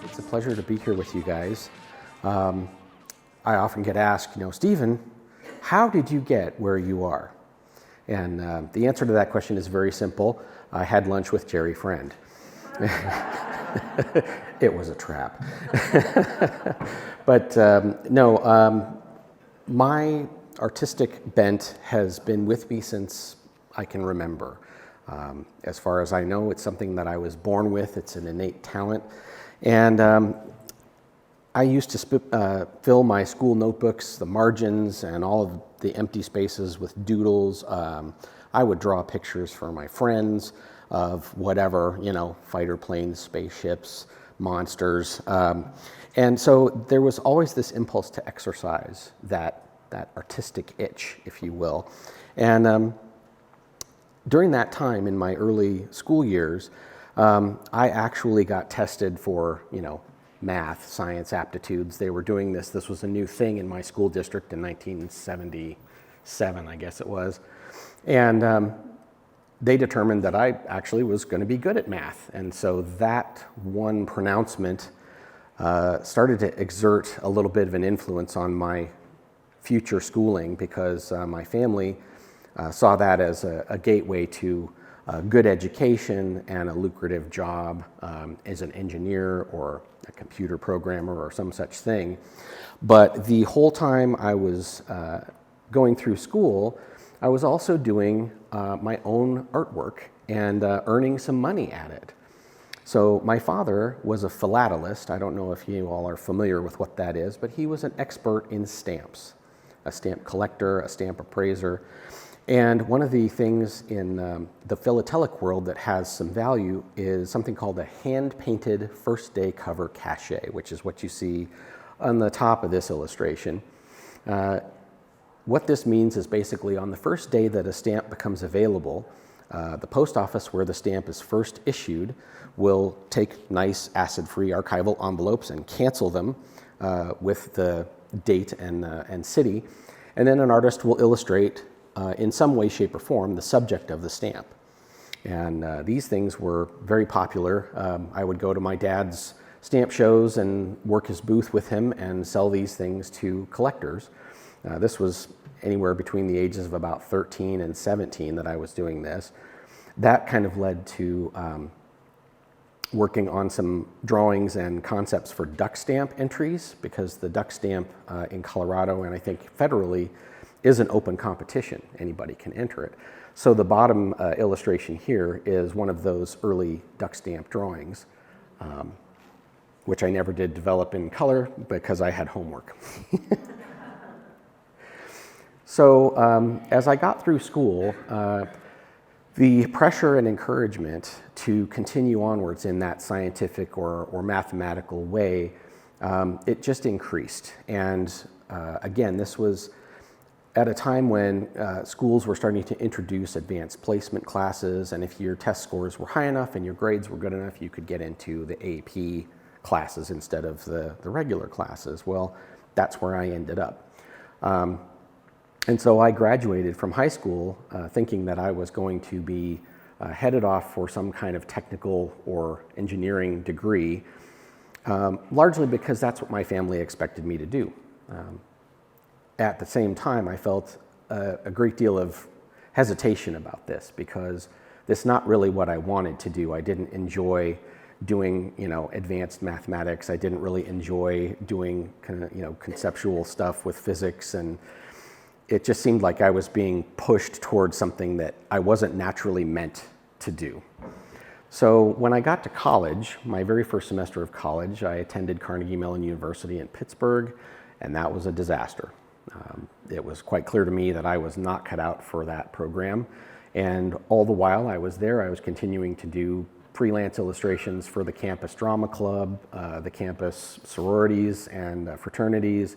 It's a pleasure to be here with you guys. I often get asked, Stephen, how did you get where you are? And the answer to that question is very simple. I had lunch with Jerry Friend. It was a trap. But my artistic bent has been with me since I can remember. As far as I know, it's something that I was born with. It's an innate talent. And I used to fill my school notebooks, the margins, and all of the empty spaces with doodles. I would draw pictures for my friends of whatever, fighter planes, spaceships, monsters. And so there was always this impulse to exercise that artistic itch, if you will. And during that time in my early school years, I actually got tested for, math, science aptitudes. They were doing this. This was a new thing in my school district in 1977, I guess it was. And they determined that I actually was going to be good at math. And so that one pronouncement started to exert a little bit of an influence on my future schooling, because my family saw that as a gateway to a good education and a lucrative job as an engineer or a computer programmer or some such thing. But the whole time I was going through school, I was also doing my own artwork and earning some money at it. So my father was a philatelist. I don't know if you all are familiar with what that is, but he was an expert in stamps, a stamp collector, a stamp appraiser. And one of the things in the philatelic world that has some value is something called a hand-painted first day cover cachet, which is what you see on the top of this illustration. What this means is basically on the first day that a stamp becomes available, the post office where the stamp is first issued will take nice acid-free archival envelopes and cancel them with the date and city. And then an artist will illustrate in some way, shape, or form the subject of the stamp. And these things were very popular. I would go to my dad's stamp shows and work his booth with him and sell these things to collectors. This was anywhere between the ages of about 13 and 17 that I was doing this. That kind of led to working on some drawings and concepts for duck stamp entries, because the duck stamp in Colorado, and I think federally, is an open competition. Anybody can enter it. So the bottom illustration here is one of those early duck stamp drawings, which I never did develop in color because I had homework. So as I got through school, the pressure and encouragement to continue onwards in that scientific or mathematical way, it just increased. And again, this was at a time when schools were starting to introduce advanced placement classes, and if your test scores were high enough and your grades were good enough, you could get into the AP classes instead of the regular classes. Well, that's where I ended up. And so I graduated from high school thinking that I was going to be headed off for some kind of technical or engineering degree, largely because that's what my family expected me to do. At the same time, I felt a great deal of hesitation about this, because this is not really what I wanted to do. I didn't enjoy doing, advanced mathematics. I didn't really enjoy doing conceptual stuff with physics, and it just seemed like I was being pushed towards something that I wasn't naturally meant to do. So when I got to college, my very first semester of college, I attended Carnegie Mellon University in Pittsburgh, and that was a disaster. It was quite clear to me that I was not cut out for that program, and all the while I was there, I was continuing to do freelance illustrations for the campus drama club, the campus sororities and fraternities.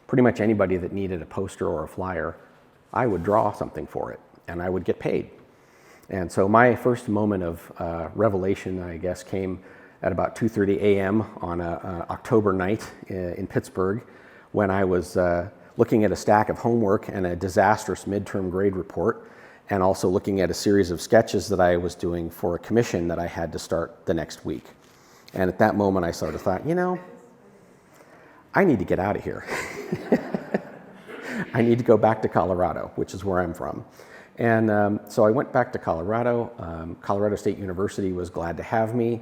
Pretty much anybody that needed a poster or a flyer, I would draw something for it, and I would get paid. And so my first moment of revelation, I guess, came at about 2:30 a.m. on an October night in Pittsburgh, when I was looking at a stack of homework and a disastrous midterm grade report, and also looking at a series of sketches that I was doing for a commission that I had to start the next week. And at that moment, I sort of thought, you know, I need to get out of here. I need to go back to Colorado, which is where I'm from. And so I went back to Colorado. Colorado State University was glad to have me.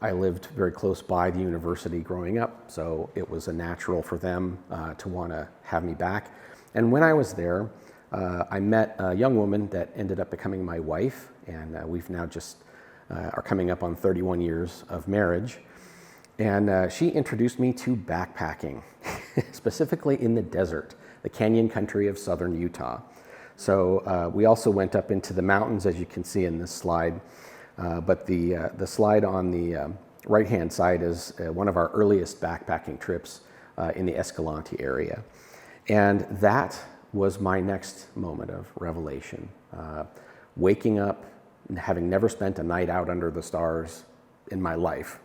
I lived very close by the university growing up, so it was a natural for them to want to have me back. And when I was there, I met a young woman that ended up becoming my wife, and we've now just are coming up on 31 years of marriage. And she introduced me to backpacking, specifically in the desert, the canyon country of southern Utah. So we also went up into the mountains, as you can see in this slide. But the slide on the right-hand side is one of our earliest backpacking trips in the Escalante area. And that was my next moment of revelation. Waking up, and having never spent a night out under the stars in my life.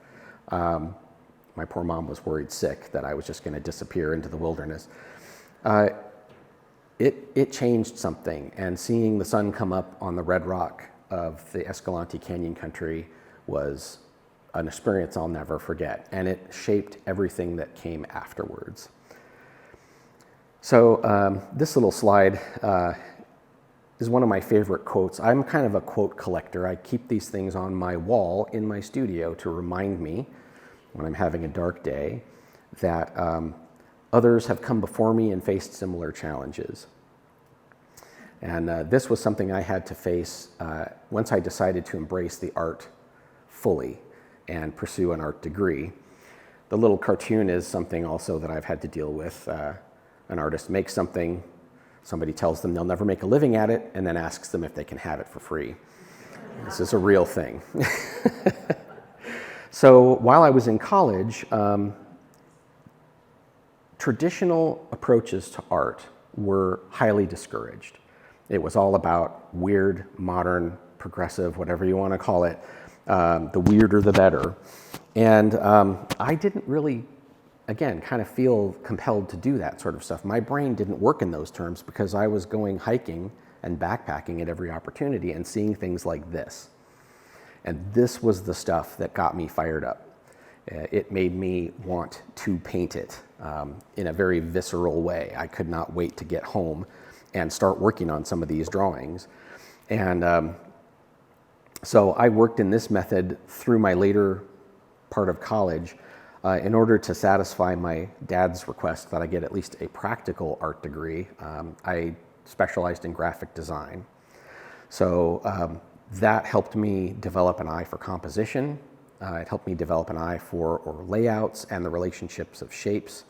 My poor mom was worried sick that I was just going to disappear into the wilderness. It changed something, and seeing the sun come up on the red rock of the Escalante Canyon country was an experience I'll never forget, and it shaped everything that came afterwards. So this little slide is one of my favorite quotes. I'm kind of a quote collector. I keep these things on my wall in my studio to remind me when I'm having a dark day that others have come before me and faced similar challenges. And this was something I had to face once I decided to embrace the art fully and pursue an art degree. The little cartoon is something also that I've had to deal with. An artist makes something, somebody tells them they'll never make a living at it, and then asks them if they can have it for free. This is a real thing. So while I was in college, traditional approaches to art were highly discouraged. It was all about weird, modern, progressive, whatever you want to call it. The weirder, the better. And I didn't really, again, kind of feel compelled to do that sort of stuff. My brain didn't work in those terms because I was going hiking and backpacking at every opportunity and seeing things like this. And this was the stuff that got me fired up. It made me want to paint it in a very visceral way. I could not wait to get home and start working on some of these drawings. And so I worked in this method through my later part of college in order to satisfy my dad's request that I get at least a practical art degree. I specialized in graphic design. So that helped me develop an eye for composition. It helped me develop an eye for layouts and the relationships of shapes.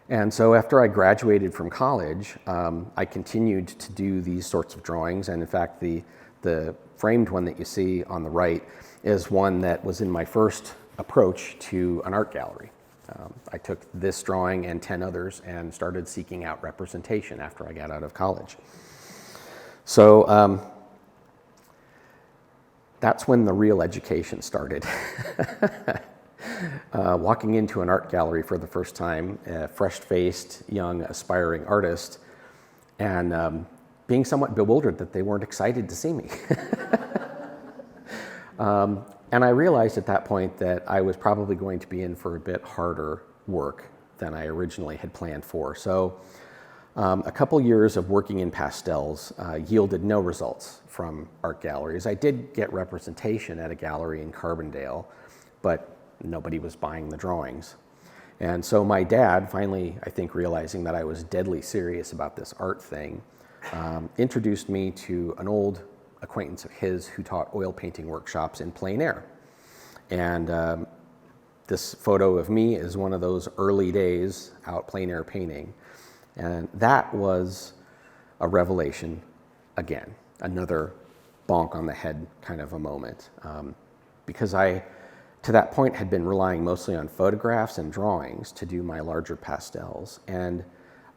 And so after I graduated from college, I continued to do these sorts of drawings. And in fact, the framed one that you see on the right is one that was in my first approach to an art gallery. I took this drawing and 10 others and started seeking out representation after I got out of college. So that's when the real education started. Walking into an art gallery for the first time, a fresh-faced, young, aspiring artist, and being somewhat bewildered that they weren't excited to see me. And I realized at that point that I was probably going to be in for a bit harder work than I originally had planned for. So a couple years of working in pastels yielded no results from art galleries. I did get representation at a gallery in Carbondale, but nobody was buying the drawings. And so my dad, finally, I think, realizing that I was deadly serious about this art thing, introduced me to an old acquaintance of his who taught oil painting workshops in plein air. And this photo of me is one of those early days out plein air painting. And that was a revelation again, another bonk on the head kind of a moment. Because I, to that point, had been relying mostly on photographs and drawings to do my larger pastels. And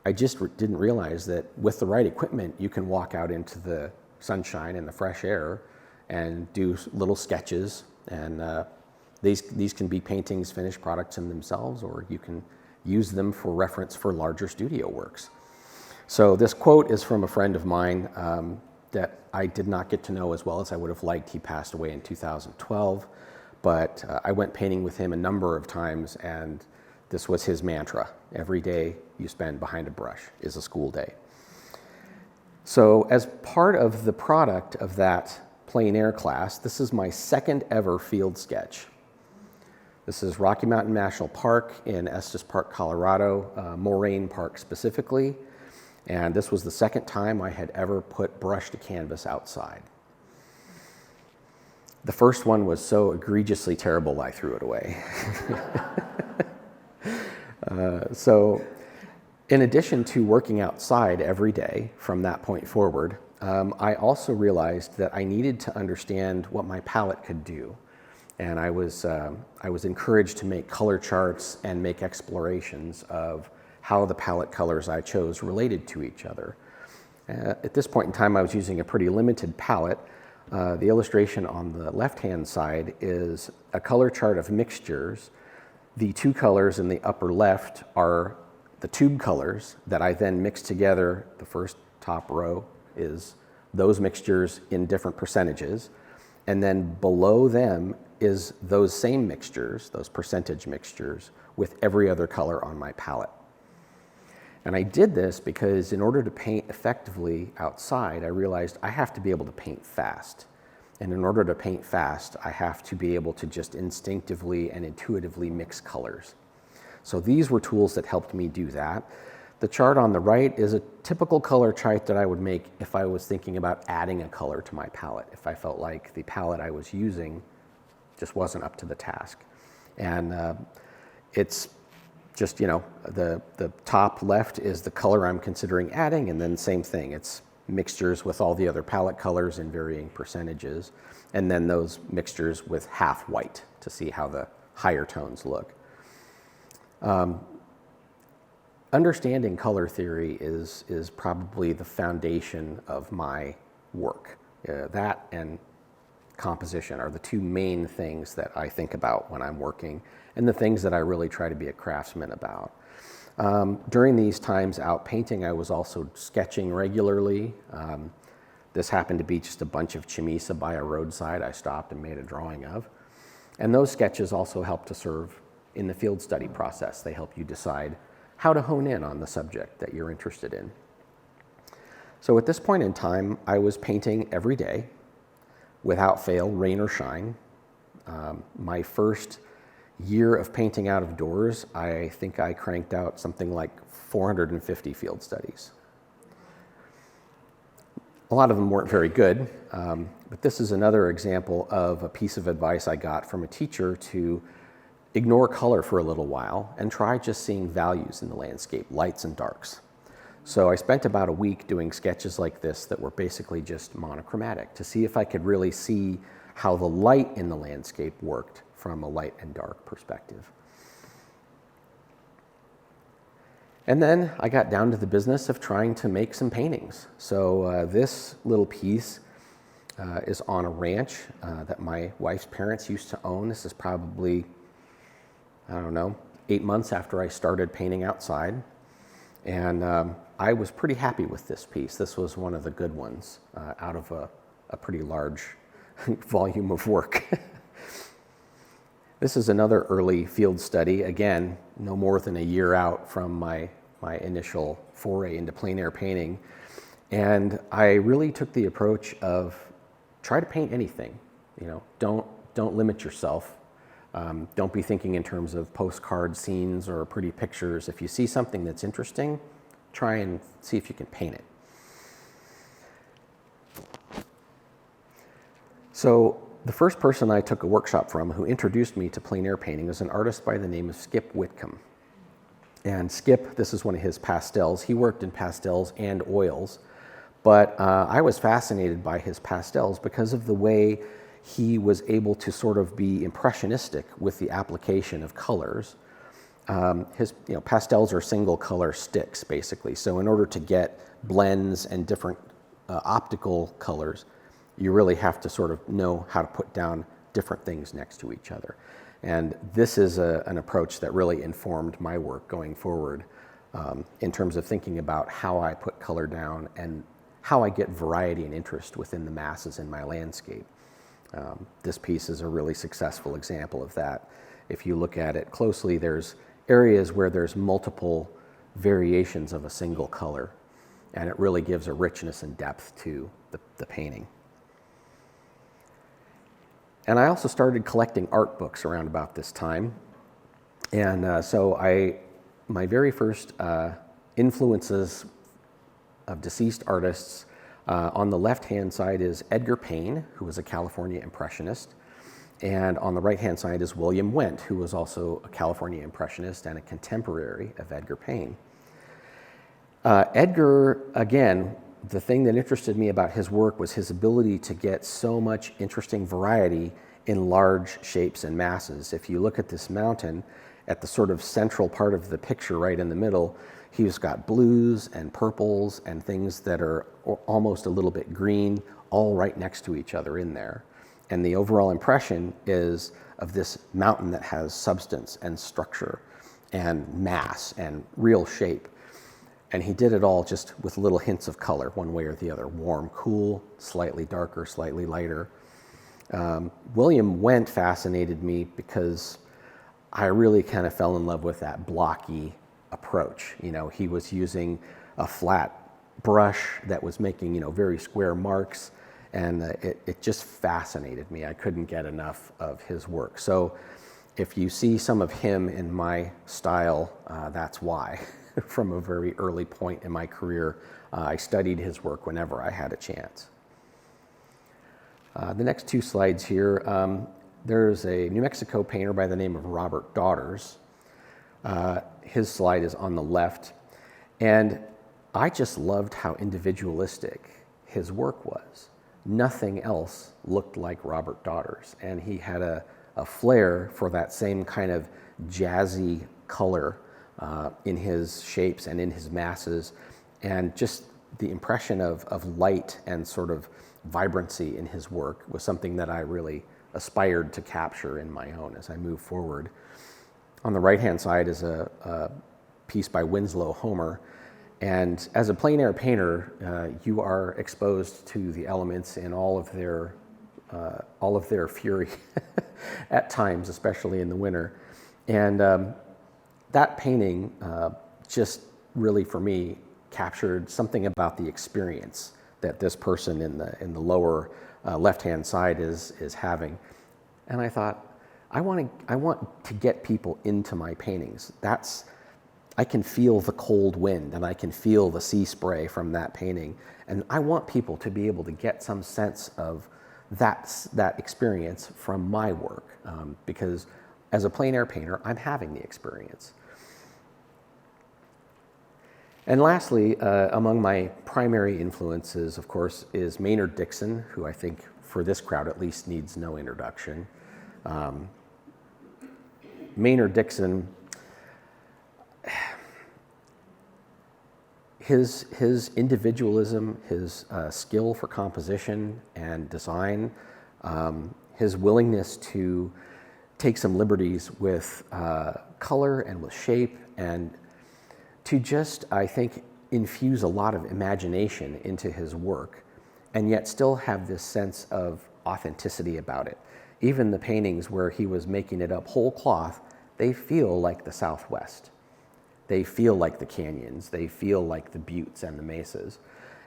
I just didn't realize that with the right equipment, you can walk out into the sunshine and the fresh air and do little sketches. And these can be paintings, finished products in themselves, or you can use them for reference for larger studio works. So this quote is from a friend of mine that I did not get to know as well as I would have liked. He passed away in 2012. but I went painting with him a number of times, and this was his mantra. Every day you spend behind a brush is a school day. So as part of the product of that plein air class, this is my second ever field sketch. This is Rocky Mountain National Park in Estes Park, Colorado, Moraine Park specifically. And this was the second time I had ever put brush to canvas outside. The first one was so egregiously terrible I threw it away. So in addition to working outside every day from that point forward, I also realized that I needed to understand what my palette could do. And I was encouraged to make color charts and make explorations of how the palette colors I chose related to each other. At this point in time, I was using a pretty limited palette. The illustration on the left-hand side is a color chart of mixtures. The two colors in the upper left are the tube colors that I then mix together. The first top row is those mixtures in different percentages. And then below them is those same mixtures, those percentage mixtures, with every other color on my palette. And I did this because in order to paint effectively outside, I realized I have to be able to paint fast. And in order to paint fast, I have to be able to just instinctively and intuitively mix colors. So these were tools that helped me do that. The chart on the right is a typical color chart that I would make if I was thinking about adding a color to my palette, if I felt like the palette I was using just wasn't up to the task. And it's just, the top left is the color I'm considering adding, and then same thing. It's mixtures with all the other palette colors in varying percentages, and then those mixtures with half white to see how the higher tones look. Understanding color theory is probably the foundation of my work. That and composition are the two main things that I think about when I'm working, and the things that I really try to be a craftsman about. During these times out painting, I was also sketching regularly. This happened to be just a bunch of chamisa by a roadside I stopped and made a drawing of. And those sketches also help to serve in the field study process. They help you decide how to hone in on the subject that you're interested in. So at this point in time, I was painting every day, without fail, rain or shine. My first year of painting out of doors, I think I cranked out something like 450 field studies. A lot of them weren't very good, but this is another example of a piece of advice I got from a teacher to ignore color for a little while and try just seeing values in the landscape, lights and darks. So I spent about a week doing sketches like this that were basically just monochromatic to see if I could really see how the light in the landscape worked from a light and dark perspective. And then I got down to the business of trying to make some paintings. So this little piece is on a ranch that my wife's parents used to own. This is probably, 8 months after I started painting outside. And I was pretty happy with this piece. This was one of the good ones out of a pretty large volume of work. This is another early field study, again, no more than a year out from my initial foray into plein air painting. And I really took the approach of try to paint anything. Don't limit yourself. Don't be thinking in terms of postcard scenes or pretty pictures. If you see something that's interesting, try and see if you can paint it. So the first person I took a workshop from who introduced me to plein air painting was an artist by the name of Skip Whitcomb. And Skip, this is one of his pastels. He worked in pastels and oils, but I was fascinated by his pastels because of the way he was able to sort of be impressionistic with the application of colors. His pastels are single color sticks, basically. So in order to get blends and different optical colors, you really have to sort of know how to put down different things next to each other. And this is an approach that really informed my work going forward in terms of thinking about how I put color down and how I get variety and interest within the masses in my landscape. This piece is a really successful example of that. If you look at it closely, there's areas where there's multiple variations of a single color, and it really gives a richness and depth to the painting. And I also started collecting art books around about this time. And so my very first influences of deceased artists, on the left-hand side is Edgar Payne, who was a California Impressionist. And on the right-hand side is William Wendt, who was also a California Impressionist and a contemporary of Edgar Payne. Edgar, again, the thing that interested me about his work was his ability to get so much interesting variety in large shapes and masses. If you look at this mountain, at the sort of central part of the picture right in the middle, he's got blues and purples and things that are almost a little bit green, all right next to each other in there. And the overall impression is of this mountain that has substance and structure and mass and real shape. And he did it all just with little hints of color, one way or the other: warm, cool, slightly darker, slightly lighter. William Wendt fascinated me because I really kind of fell in love with that blocky approach. You know, he was using a flat brush that was making, very square marks, and it just fascinated me. I couldn't get enough of his work. So if you see some of him in my style, that's why. From a very early point in my career, I studied his work whenever I had a chance. The next two slides here, there's a New Mexico painter by the name of Robert Daughters. His slide is on the left, and I just loved how individualistic his work was. Nothing else looked like Robert Daughters, and he had a flair for that same kind of jazzy color in his shapes and in his masses, and just the impression of light and sort of vibrancy in his work was something that I really aspired to capture in my own as I move forward. On the right-hand side is a piece by Winslow Homer, and as a plein air painter, you are exposed to the elements in all of their fury at times, especially in the winter. And that painting just really, for me, captured something about the experience that this person in the lower left-hand side is having. And I thought, I want to get people into my paintings. I can feel the cold wind and I can feel the sea spray from that painting. And I want people to be able to get some sense of that experience from my work, because as a plein air painter, I'm having the experience. And lastly, among my primary influences, of course, is Maynard Dixon, who I think for this crowd at least needs no introduction. Maynard Dixon, his individualism, his skill for composition and design, his willingness to take some liberties with color and with shape, and to just, I think, infuse a lot of imagination into his work, and yet still have this sense of authenticity about it. Even the paintings where he was making it up whole cloth, they feel like the Southwest. They feel like the canyons. They feel like the buttes and the mesas.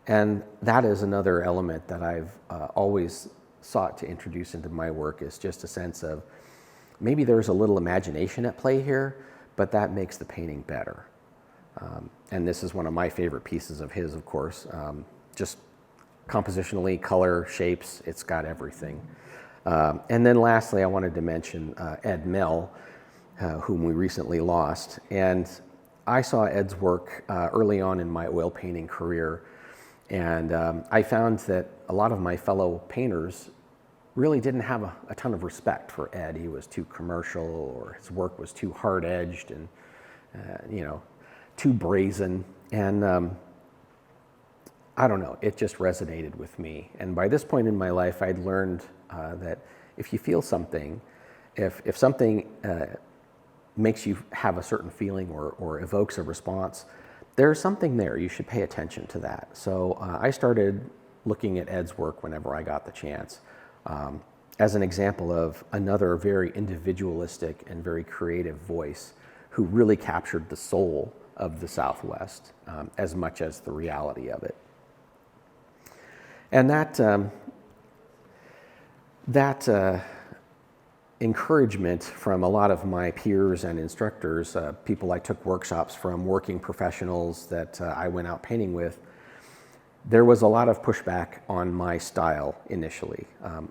And that is another element that I've always sought to introduce into my work, is just a sense of maybe there's a little imagination at play here, but that makes the painting better. And this is one of my favorite pieces of his, of course. Just compositionally, color, shapes, it's got everything. And then lastly, I wanted to mention Ed Mell, whom we recently lost. And I saw Ed's work early on in my oil painting career, and I found that a lot of my fellow painters really didn't have a ton of respect for Ed. He was too commercial, or his work was too hard-edged and, too brazen. And I don't know, it just resonated with me. And by this point in my life, I'd learned that if you feel something, if something makes you have a certain feeling or evokes a response, there's something there. You should pay attention to that. So I started looking at Ed's work whenever I got the chance. as an example of another very individualistic and very creative voice who really captured the soul of the Southwest as much as the reality of it. And that encouragement from a lot of my peers and instructors, people I took workshops from, working professionals that I went out painting with, there was a lot of pushback on my style initially.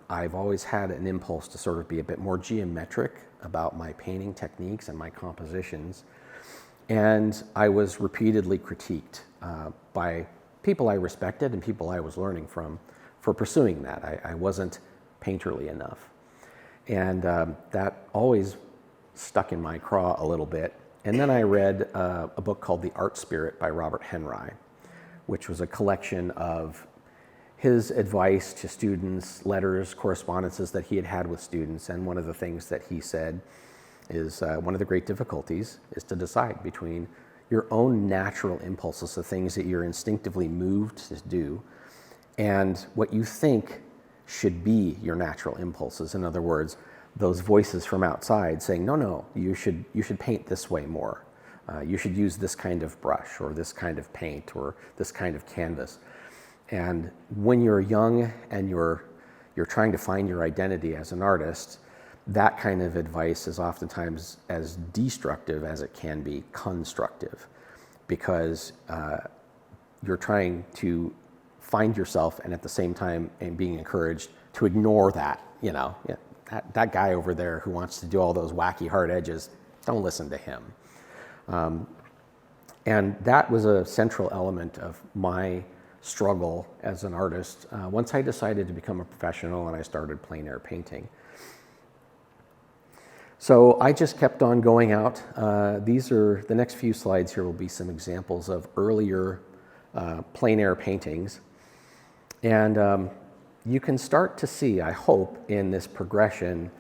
I've always had an impulse to sort of be a bit more geometric about my painting techniques and my compositions. And I was repeatedly critiqued by people I respected and people I was learning from for pursuing that. I wasn't painterly enough. And that always stuck in my craw a little bit. And then I read a book called The Art Spirit by Robert Henry, which was a collection of his advice to students, letters, correspondences that he had had with students. And one of the things that he said is one of the great difficulties is to decide between your own natural impulses, the things that you're instinctively moved to do, and what you think should be your natural impulses. In other words, those voices from outside saying, no, you should paint this way more. You should use this kind of brush or this kind of paint or this kind of canvas. And when you're young and you're trying to find your identity as an artist, that kind of advice is oftentimes as destructive as it can be constructive, because you're trying to find yourself and at the same time and being encouraged to ignore that, that guy over there who wants to do all those wacky hard edges, don't listen to him. And that was a central element of my struggle as an artist once I decided to become a professional and I started plein air painting. So I just kept on going out. The next few slides here will be some examples of earlier plein air paintings. And you can start to see, I hope, in this progression,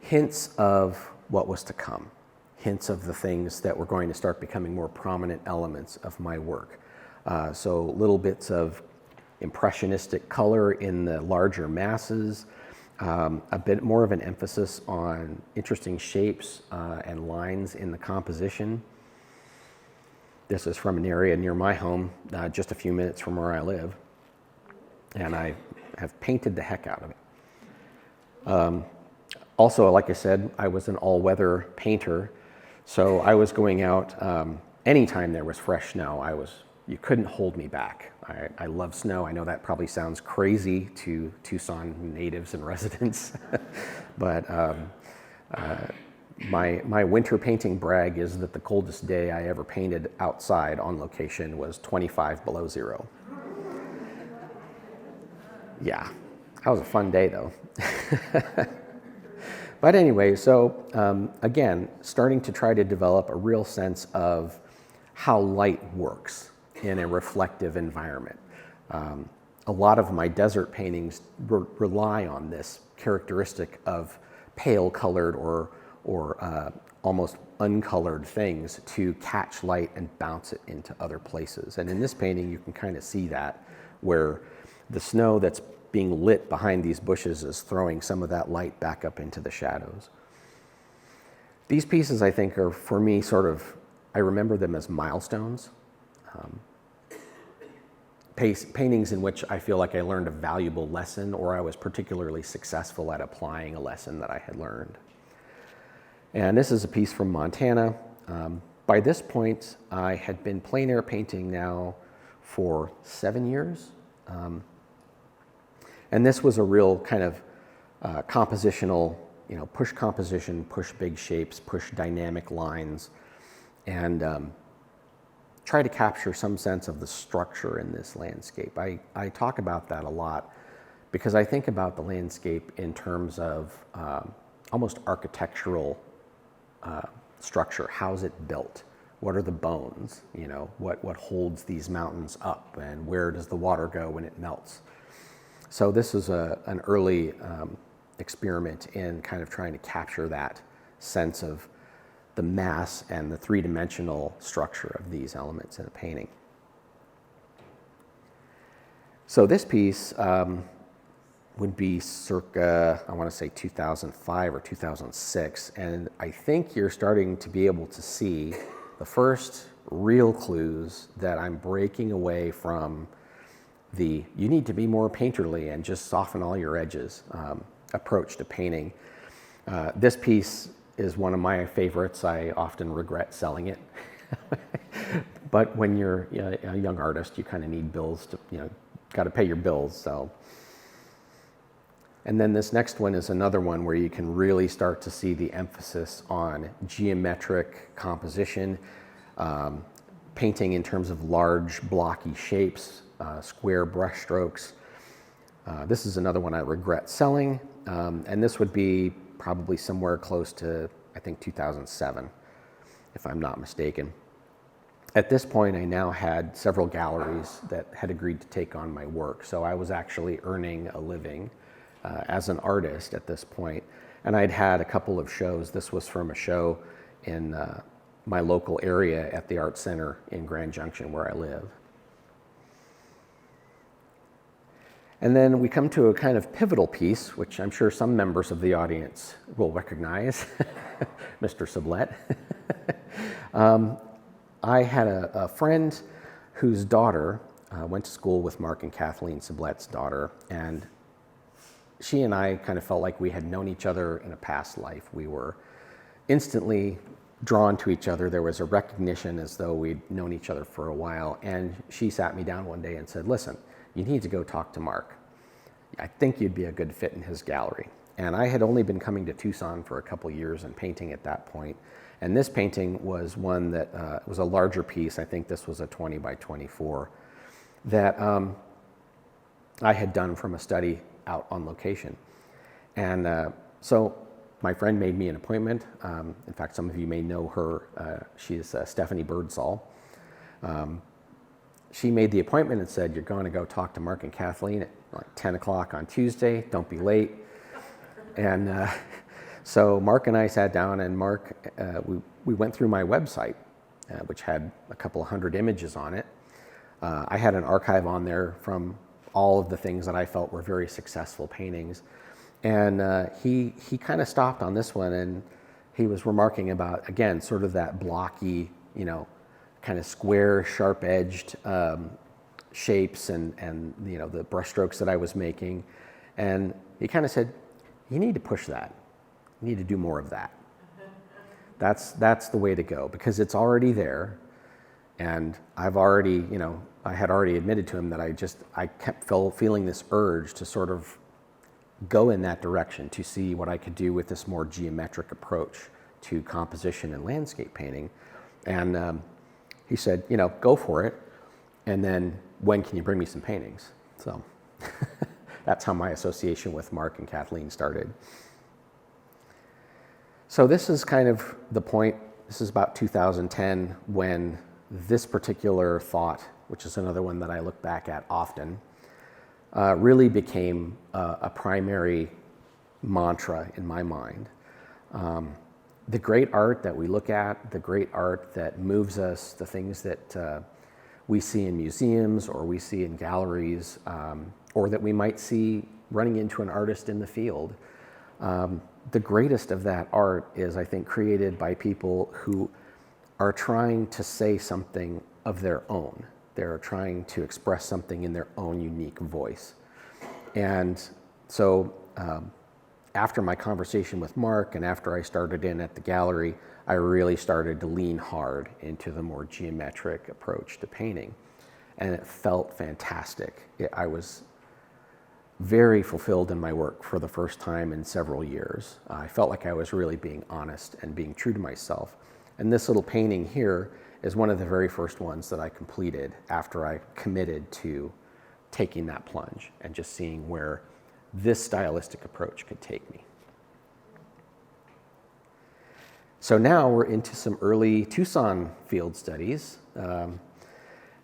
hints of what was to come, hints of the things that were going to start becoming more prominent elements of my work. So little bits of impressionistic color in the larger masses, a bit more of an emphasis on interesting shapes and lines in the composition. This is from an area near my home, just a few minutes from where I live, and I have painted the heck out of it. Also, like I said, I was an all-weather painter, so I was going out anytime there was fresh snow. You couldn't hold me back. I love snow. I know that probably sounds crazy to Tucson natives and residents, but my winter painting brag is that the coldest day I ever painted outside on location was 25 below zero. Yeah, that was a fun day though. But anyway, so again, starting to try to develop a real sense of how light works in a reflective environment. A lot of my desert paintings rely on this characteristic of pale colored or almost uncolored things to catch light and bounce it into other places. And in this painting, you can kind of see that, where the snow that's being lit behind these bushes is throwing some of that light back up into the shadows. These pieces, I think, are, for me, I remember them as milestones. Paintings in which I feel like I learned a valuable lesson, or I was particularly successful at applying a lesson that I had learned. And this is a piece from Montana. By this point, I had been plein air painting now for 7 years. And this was a real kind of compositional, push composition, push big shapes, push dynamic lines, and try to capture some sense of the structure in this landscape. I talk about that a lot because I think about the landscape in terms of almost architectural structure. How's it built? What are the bones? What holds these mountains up, and where does the water go when it melts? So this is an early experiment in kind of trying to capture that sense of the mass and the three-dimensional structure of these elements in a painting. So this piece would be circa, I want to say 2005 or 2006. And I think you're starting to be able to see the first real clues that I'm breaking away from the you need to be more painterly and just soften all your edges approach to painting. This piece is one of my favorites. I often regret selling it. But when you're a young artist, you kind of need bills to, got to pay your bills. So. And then this next one is another one where you can really start to see the emphasis on geometric composition, painting in terms of large blocky shapes, square brush strokes. This is another one I regret selling, and this would be probably somewhere close to, I think, 2007, if I'm not mistaken. At this point, I now had several galleries that had agreed to take on my work, so I was actually earning a living as an artist at this point, and I'd had a couple of shows. This was from a show in my local area at the Art Center in Grand Junction, where I live. And then we come to a kind of pivotal piece, which I'm sure some members of the audience will recognize, Mr. Sublette. I had a friend whose daughter went to school with Mark and Kathleen Sublette's daughter, and she and I kind of felt like we had known each other in a past life. We were instantly drawn to each other. There was a recognition as though we'd known each other for a while, and she sat me down one day and said, "Listen, you need to go talk to Mark. I think you'd be a good fit in his gallery." And I had only been coming to Tucson for a couple years and painting at that point. And this painting was one that was a larger piece. I think this was a 20 by 24 that I had done from a study out on location. And so my friend made me an appointment. In fact, some of you may know her. She is Stephanie Birdsall. She made the appointment and said, "You're going to go talk to Mark and Kathleen at like 10 o'clock on Tuesday. Don't be late." And so Mark and I sat down, and Mark, we went through my website, which had a couple hundred images on it. I had an archive on there from all of the things that I felt were very successful paintings. And he kind of stopped on this one, and he was remarking about, again, sort of that blocky, kind of square, sharp-edged shapes and the brushstrokes that I was making. And he kind of said, "You need to push that. You need to do more of that. That's the way to go, because it's already there." And I've already, I had already admitted to him that I kept feeling this urge to sort of go in that direction, to see what I could do with this more geometric approach to composition and landscape painting. And he said, "Go for it. And then when can you bring me some paintings?" So that's how my association with Mark and Kathleen started. So this is kind of the point. This is about 2010 when this particular thought, which is another one that I look back at often, really became a primary mantra in my mind. The great art that we look at, the great art that moves us, the things that we see in museums or we see in galleries, or that we might see running into an artist in the field. The greatest of that art is, I think, created by people who are trying to say something of their own. They're trying to express something in their own unique voice. And so after my conversation with Mark and after I started in at the gallery, I really started to lean hard into the more geometric approach to painting. And it felt fantastic. I was very fulfilled in my work for the first time in several years. I felt like I was really being honest and being true to myself. And this little painting here is one of the very first ones that I completed after I committed to taking that plunge and just seeing where this stylistic approach could take me. So now we're into some early Tucson field studies.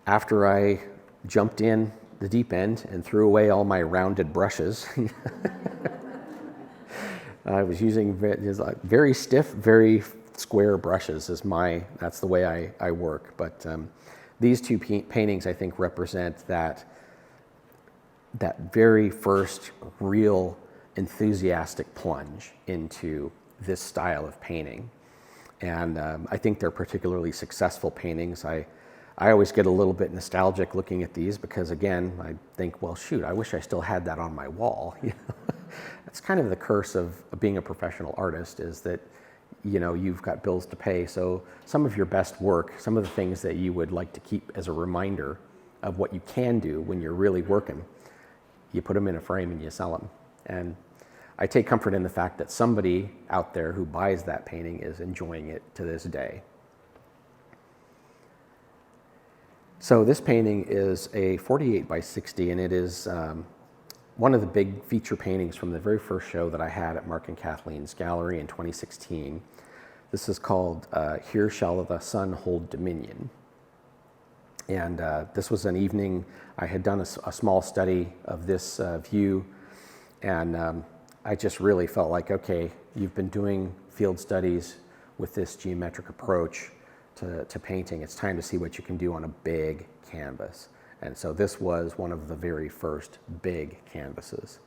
After I jumped in the deep end and threw away all my rounded brushes, I was using very stiff, very square brushes. That's the way I work. But these two paintings, I think, represent that that very first real enthusiastic plunge into this style of painting. And I think they're particularly successful paintings. I always get a little bit nostalgic looking at these because, again, I think, well, shoot, I wish I still had that on my wall. That's kind of the curse of being a professional artist, is that, you've got bills to pay. So some of your best work, some of the things that you would like to keep as a reminder of what you can do when you're really working, you put them in a frame and you sell them. And I take comfort in the fact that somebody out there who buys that painting is enjoying it to this day. So this painting is a 48 by 60, and it is one of the big feature paintings from the very first show that I had at Mark and Kathleen's gallery in 2016. This is called Here Shall the Sun Hold Dominion. And this was an evening, I had done a small study of this view, and I just really felt like, okay, you've been doing field studies with this geometric approach to painting. It's time to see what you can do on a big canvas. And so this was one of the very first big canvases.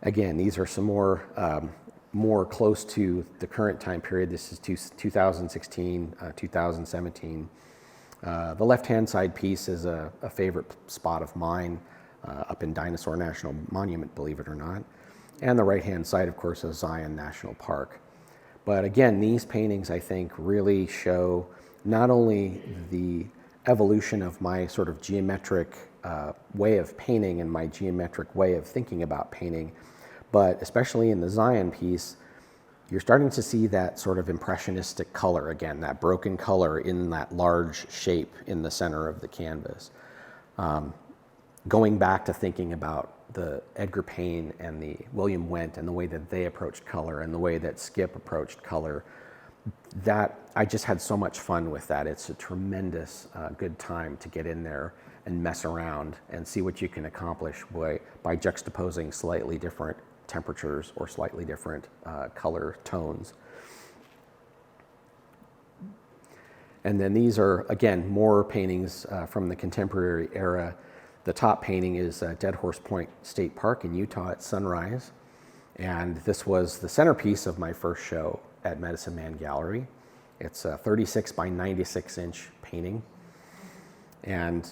Again, these are some more close to the current time period. This is 2016, 2017. The left-hand side piece is a favorite spot of mine up in Dinosaur National Monument, believe it or not. And the right-hand side, of course, is Zion National Park. But again, these paintings, I think, really show not only the evolution of my sort of geometric way of painting and my geometric way of thinking about painting, but especially in the Zion piece, you're starting to see that sort of impressionistic color again, that broken color in that large shape in the center of the canvas. Going back to thinking about the Edgar Payne and the William Wendt and the way that they approached color and the way that Skip approached color, that I just had so much fun with that. It's a tremendous good time to get in there and mess around and see what you can accomplish by juxtaposing slightly different temperatures or slightly different color tones. And then these are, again, more paintings from the contemporary era. The top painting is Dead Horse Point State Park in Utah at sunrise. And this was the centerpiece of my first show at Medicine Man Gallery. It's a 36 by 96 inch painting. And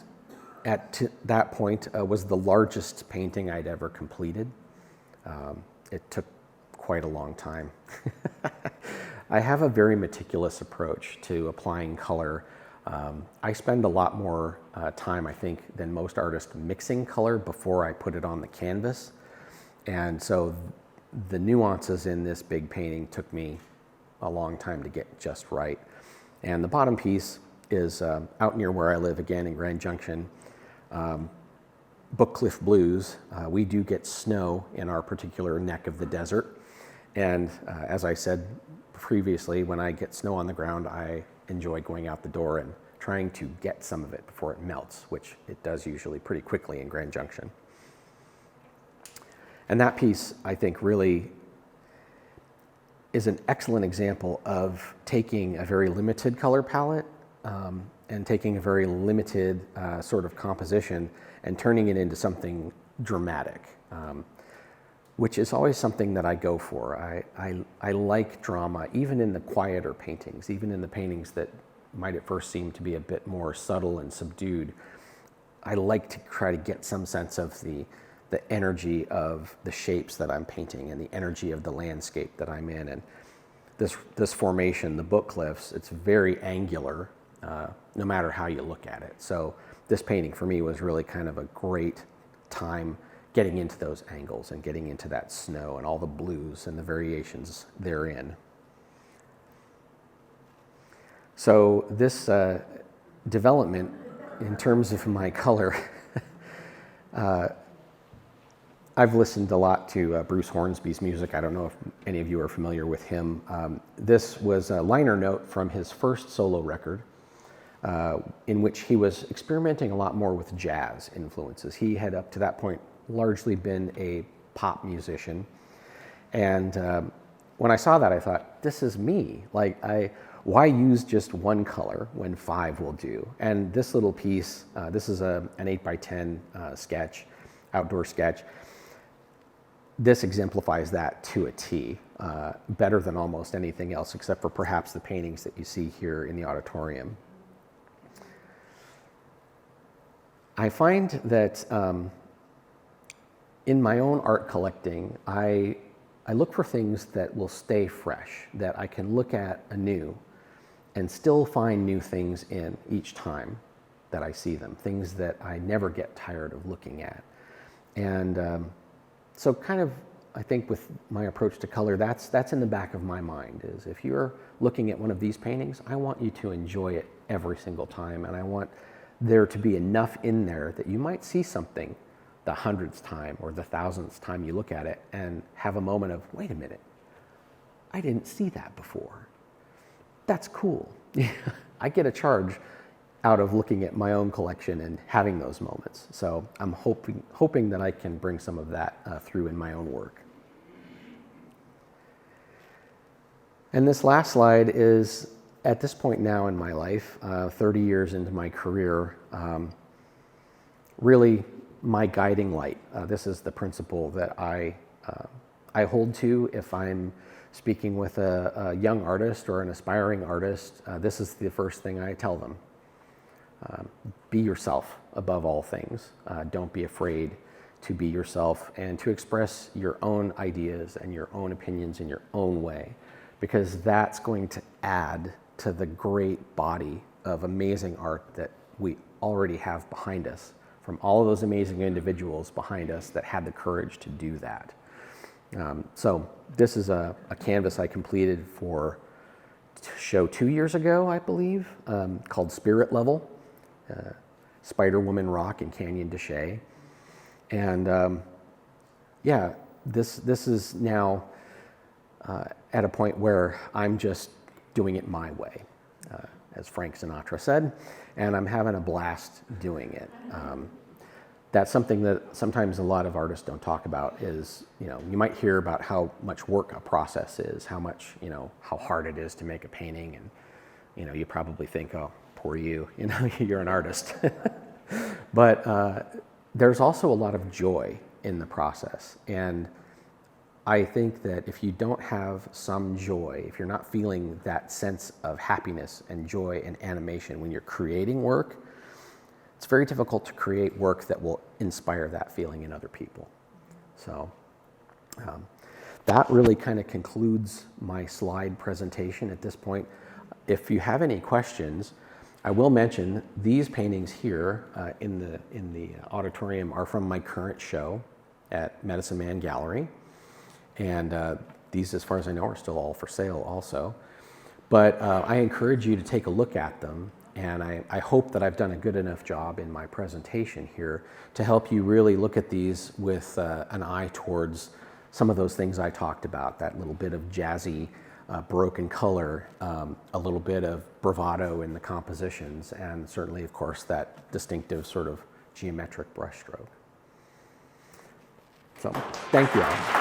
at that point was the largest painting I'd ever completed. It took quite a long time. I have a very meticulous approach to applying color. I spend a lot more time, I think, than most artists mixing color before I put it on the canvas. And so the nuances in this big painting took me a long time to get just right. And the bottom piece is out near where I live, again in Grand Junction, Book Cliff Blues. We do get snow in our particular neck of the desert. And as I said previously, when I get snow on the ground, I enjoy going out the door and trying to get some of it before it melts, which it does usually pretty quickly in Grand Junction. And that piece, I think, really is an excellent example of taking a very limited color palette and taking a very limited sort of composition and turning it into something dramatic, which is always something that I go for. I like drama, even in the quieter paintings, even in the paintings that might at first seem to be a bit more subtle and subdued. I like to try to get some sense of the energy of the shapes that I'm painting and the energy of the landscape that I'm in. And this formation, the Book Cliffs, it's very angular, no matter how you look at it. So this painting for me was really kind of a great time getting into those angles and getting into that snow and all the blues and the variations therein. So this development in terms of my color, I've listened a lot to Bruce Hornsby's music. I don't know if any of you are familiar with him. This was a liner note from his first solo record, in which he was experimenting a lot more with jazz influences. He had up to that point largely been a pop musician, and when I saw that, I thought, this is me. Like, why use just one color when 5 will do? And this little piece, this is an 8x10 sketch, outdoor sketch. This exemplifies that to a T, better than almost anything else, except for perhaps the paintings that you see here in the auditorium. I find that in my own art collecting, I look for things that will stay fresh, that I can look at anew and still find new things in each time that I see them, things that I never get tired of looking at. And so kind of, I think with my approach to color, that's in the back of my mind, is if you're looking at one of these paintings, I want you to enjoy it every single time, and I want there to be enough in there that you might see something the 100th time or the 1000th time you look at it and have a moment of, wait a minute, I didn't see that before. That's cool. I get a charge out of looking at my own collection and having those moments. So I'm hoping that I can bring some of that through in my own work. And this last slide is, at this point now in my life, 30 years into my career, really my guiding light. This is the principle that I hold to if I'm speaking with a young artist or an aspiring artist. This is the first thing I tell them. Be yourself above all things. Don't be afraid to be yourself and to express your own ideas and your own opinions in your own way, because that's going to add to the great body of amazing art that we already have behind us, from all of those amazing individuals behind us that had the courage to do that. So this is a canvas I completed for show 2 years ago, I believe, called Spirit Level, Spider Woman Rock in Canyon de Chelly. And yeah, this is now at a point where I'm just doing it my way, as Frank Sinatra said, and I'm having a blast doing it. That's something that sometimes a lot of artists don't talk about is, you might hear about how much work a process is, how much, how hard it is to make a painting, and, you probably think, oh, poor you, you're an artist. But there's also a lot of joy in the process. And I think that if you don't have some joy, if you're not feeling that sense of happiness and joy and animation when you're creating work, it's very difficult to create work that will inspire that feeling in other people. So that really kind of concludes my slide presentation at this point. If you have any questions, I will mention these paintings here in the auditorium are from my current show at Medicine Man Gallery. And these, as far as I know, are still all for sale also. But I encourage you to take a look at them. And I hope that I've done a good enough job in my presentation here to help you really look at these with an eye towards some of those things I talked about, that little bit of jazzy, broken color, a little bit of bravado in the compositions, and certainly, of course, that distinctive sort of geometric brushstroke. So, thank you all.